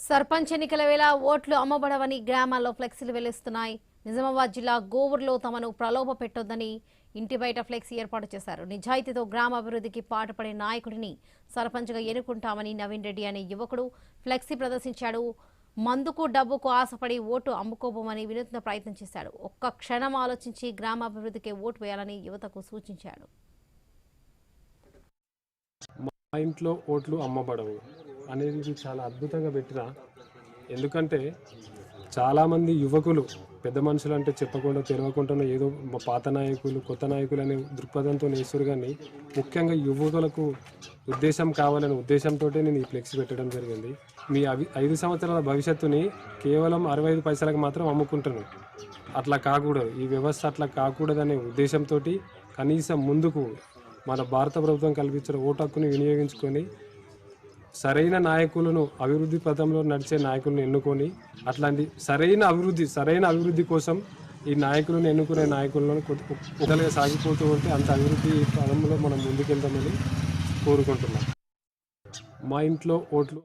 సర్పంచ్ ఎన్నికల వేళ ఓట్లు అమ్మబడవని గ్రామాల్లో ఫ్లెక్సీలు వెలుస్తున్నాయి. నిజామాబాద్ జిల్లా గోవూరులో తమను ప్రలోభ పెట్టొద్దని ఇంటి బయట ఫ్లెక్సీ ఏర్పాటు చేశారు. నిజాయితీతో గ్రామ అభివృద్ధికి పాటుపడే నాయకుడిని సర్పంచ్గా ఎన్నుకుంటామని నవీన్ రెడ్డి అనే యువకుడు ఫ్లెక్సీ ప్రదర్శించాడు. మందుకు డబ్బుకు ఆశపడి ఓటు అమ్ముకోబోమని వినూత్న ప్రయత్నం చేశాడు. ఒక్క క్షణం ఆలోచించి గ్రామాభివృద్ధికి ఓటు వేయాలని యువతకు సూచించాడు. మా ఇంట్లో ఓట్లు అమ్మబడవు అనేది చాలా అద్భుతంగా పెట్టిన. ఎందుకంటే చాలామంది యువకులు పెద్ద మనుషులు అంటే చెప్పకుండా తెలియకుండా ఏదో మా పాత నాయకులు కొత్త నాయకులు అనే దృక్పథంతో వేస్తారు. కానీ ముఖ్యంగా యువకులకు ఉద్దేశం కావాలనే ఉద్దేశంతో నేను ఈ ఫ్లెక్సీ పెట్టడం జరిగింది. మీ 5 సంవత్సరాల భవిష్యత్తుని కేవలం 65 పైసలకు మాత్రం అమ్ముకుంటున్నాను. అట్లా కాకూడదు, ఈ వ్యవస్థ అట్లా కాకూడదనే ఉద్దేశంతో కనీసం ముందుకు మన భారత ప్రభుత్వం కల్పించిన ఓటు హక్కుని వినియోగించుకొని సరైన నాయకులను, అభివృద్ధి పథంలో నడిచే నాయకులను ఎన్నుకొని అట్లాంటి సరైన అభివృద్ధి కోసం ఈ నాయకులను ఎన్నుకునే నాయకులను ఒకరిగా సాగిపోతూ ఉంటే అంత అభివృద్ధి పథంలో మనం ముందుకెళ్తామని కోరుకుంటున్నాం. మా ఇంట్లో ఓట్లు